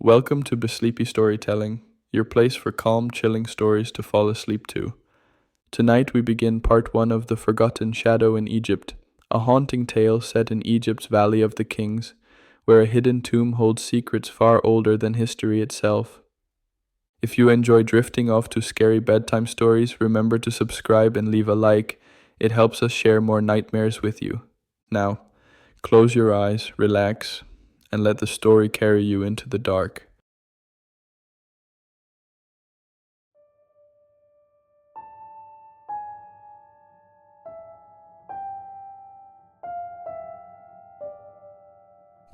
Welcome to Besleepy Storytelling, your place for calm, chilling stories to fall asleep to. Tonight we begin part 1 of The Forgotten Shadow in Egypt, a haunting tale set in Egypt's Valley of the Kings, where a hidden tomb holds secrets far older than history itself. If you enjoy drifting off to scary bedtime stories, remember to subscribe and leave a like. It helps us share more nightmares with you. Now, close your eyes, relax, and let the story carry you into the dark.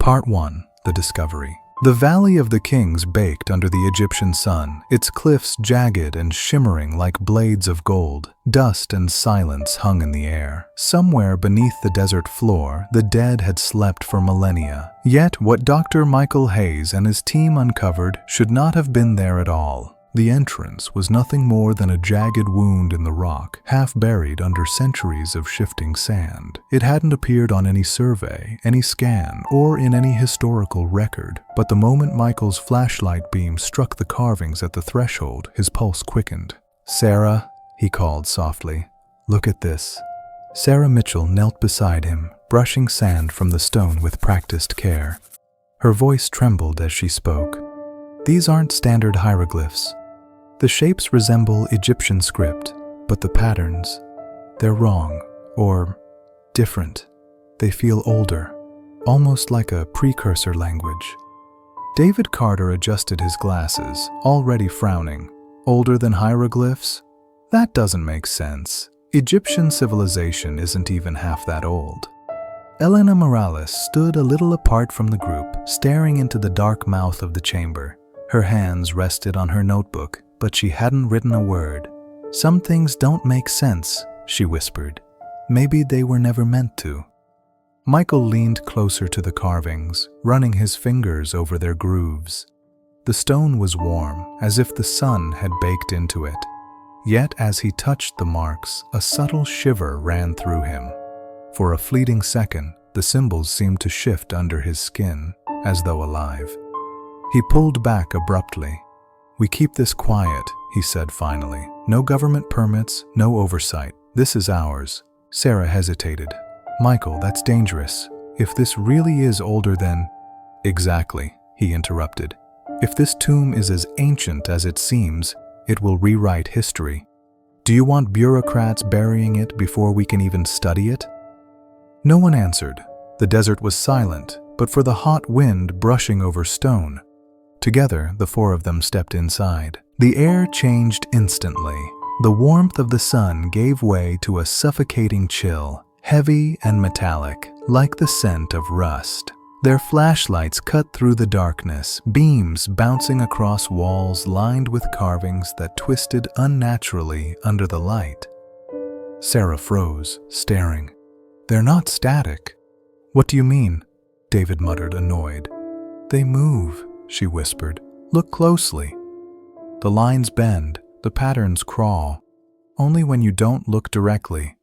Part 1. The Discovery. The Valley of the Kings baked under the Egyptian sun, its cliffs jagged and shimmering like blades of gold. Dust and silence hung in the air. Somewhere beneath the desert floor, the dead had slept for millennia. Yet what Dr. Michael Hayes and his team uncovered should not have been there at all. The entrance was nothing more than a jagged wound in the rock, half buried under centuries of shifting sand. It hadn't appeared on any survey, any scan, or in any historical record. But the moment Michael's flashlight beam struck the carvings at the threshold, his pulse quickened. "Sarah," he called softly, "look at this." Sarah Mitchell knelt beside him, brushing sand from the stone with practiced care. Her voice trembled as she spoke. "These aren't standard hieroglyphs. The shapes resemble Egyptian script, but the patterns, they're wrong, or different. They feel older, almost like a precursor language." David Carter adjusted his glasses, already frowning. "Older than hieroglyphs? That doesn't make sense. Egyptian civilization isn't even half that old." Elena Morales stood a little apart from the group, staring into the dark mouth of the chamber. Her hands rested on her notebook, but she hadn't written a word. "Some things don't make sense," she whispered. "Maybe they were never meant to." Michael leaned closer to the carvings, running his fingers over their grooves. The stone was warm, as if the sun had baked into it. Yet as he touched the marks, a subtle shiver ran through him. For a fleeting second, the symbols seemed to shift under his skin, as though alive. He pulled back abruptly. "We keep this quiet," he said finally. "No government permits, no oversight. This is ours." Sarah hesitated. "Michael, that's dangerous. If this really is older than—" "Exactly," he interrupted. "If this tomb is as ancient as it seems, it will rewrite history. Do you want bureaucrats burying it before we can even study it?" No one answered. The desert was silent, but for the hot wind brushing over stone. Together, the four of them stepped inside. The air changed instantly. The warmth of the sun gave way to a suffocating chill, heavy and metallic, like the scent of rust. Their flashlights cut through the darkness, beams bouncing across walls lined with carvings that twisted unnaturally under the light. Sarah froze, staring. "They're not static." "What do you mean?" David muttered, annoyed. "They move," she whispered. "Look closely. The lines bend, the patterns crawl. Only when you don't look directly."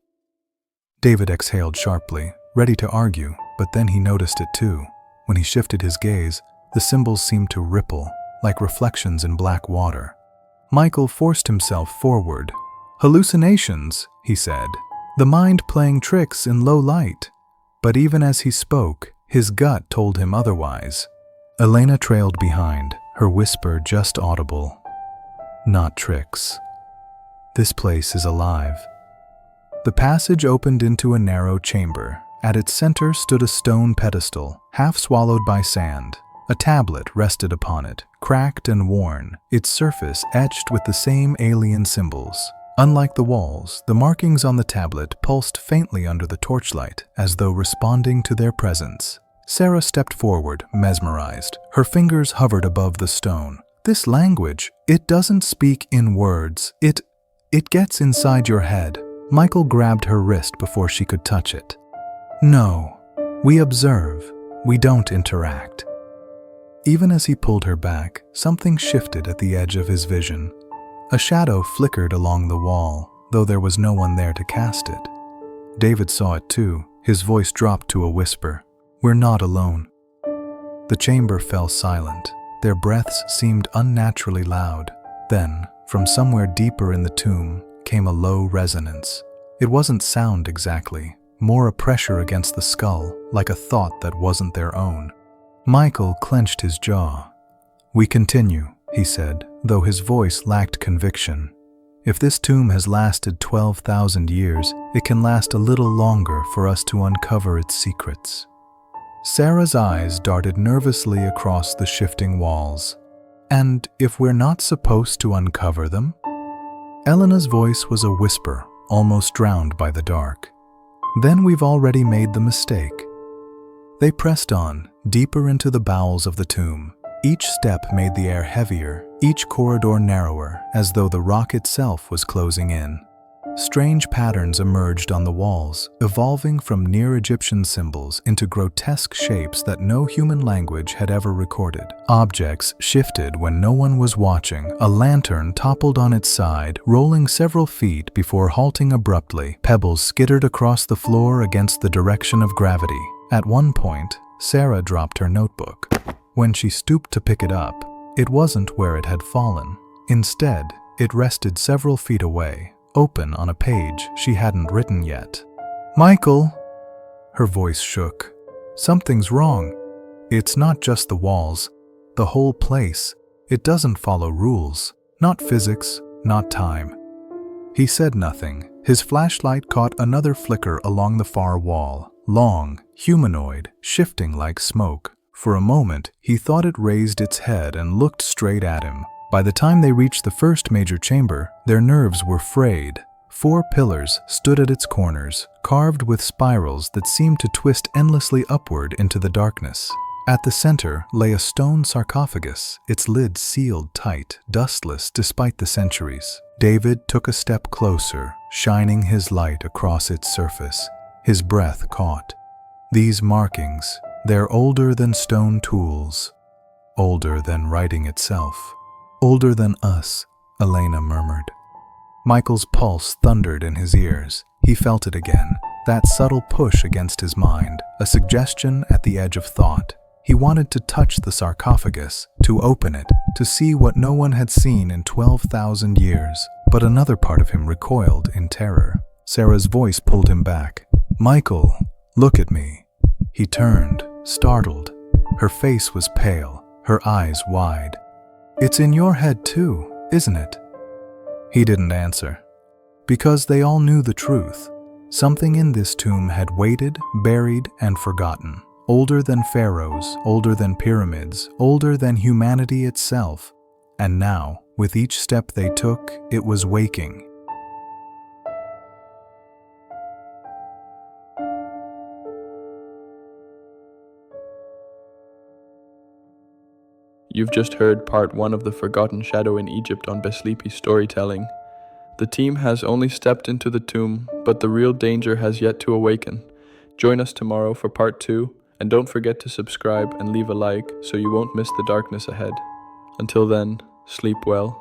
David exhaled sharply, ready to argue, but then he noticed it too. When he shifted his gaze, the symbols seemed to ripple, like reflections in black water. Michael forced himself forward. "Hallucinations," he said. "The mind playing tricks in low light." But even as he spoke, his gut told him otherwise. Elena trailed behind, her whisper just audible. "Not tricks. This place is alive." The passage opened into a narrow chamber. At its center stood a stone pedestal, half swallowed by sand. A tablet rested upon it, cracked and worn, its surface etched with the same alien symbols. Unlike the walls, the markings on the tablet pulsed faintly under the torchlight, as though responding to their presence. Sarah stepped forward, mesmerized. Her fingers hovered above the stone. "This language, it doesn't speak in words. It gets inside your head." Michael grabbed her wrist before she could touch it. "No, we observe. We don't interact." Even as he pulled her back, something shifted at the edge of his vision. A shadow flickered along the wall, though there was no one there to cast it. David saw it too. His voice dropped to a whisper. "We're not alone." The chamber fell silent. Their breaths seemed unnaturally loud. Then, from somewhere deeper in the tomb, came a low resonance. It wasn't sound exactly, more a pressure against the skull, like a thought that wasn't their own. Michael clenched his jaw. "We continue," he said, though his voice lacked conviction. "If this tomb has lasted 12,000 years, it can last a little longer for us to uncover its secrets." Sarah's eyes darted nervously across the shifting walls. "And if we're not supposed to uncover them?" Elena's voice was a whisper, almost drowned by the dark. "Then we've already made the mistake." They pressed on, deeper into the bowels of the tomb. Each step made the air heavier, each corridor narrower, as though the rock itself was closing in. Strange patterns emerged on the walls, evolving from near-Egyptian symbols into grotesque shapes that no human language had ever recorded. Objects shifted when no one was watching. A lantern toppled on its side, rolling several feet before halting abruptly. Pebbles skittered across the floor against the direction of gravity. At one point, Sarah dropped her notebook. When she stooped to pick it up, it wasn't where it had fallen. Instead, it rested several feet away, open on a page she hadn't written yet. "Michael!" Her voice shook. "Something's wrong. It's not just the walls. The whole place. It doesn't follow rules. Not physics, not time." He said nothing. His flashlight caught another flicker along the far wall. Long, humanoid, shifting like smoke. For a moment, he thought it raised its head and looked straight at him. By the time they reached the first major chamber, their nerves were frayed. 4 pillars stood at its corners, carved with spirals that seemed to twist endlessly upward into the darkness. At the center lay a stone sarcophagus, its lid sealed tight, dustless despite the centuries. David took a step closer, shining his light across its surface. His breath caught. These markings, they're older than stone tools, older than writing itself, older than us, Elena murmured. Michael's pulse thundered in his ears. He felt it again, that subtle push against his mind, a suggestion at the edge of thought. He wanted to touch the sarcophagus, to open it, to see what no one had seen in 12,000 years. But another part of him recoiled in terror. Sarah's voice pulled him back. "Michael, look at me." He turned, startled. Her face was pale, her eyes wide. "It's in your head too, isn't it?" He didn't answer. Because they all knew the truth. Something in this tomb had waited, buried, and forgotten. Older than pharaohs, older than pyramids, older than humanity itself. And now, with each step they took, it was waking. You've just heard part 1 of The Forgotten Shadow in Egypt on Besleepy Storytelling. The team has only stepped into the tomb, but the real danger has yet to awaken. Join us tomorrow for part 2, and don't forget to subscribe and leave a like so you won't miss the darkness ahead. Until then, sleep well.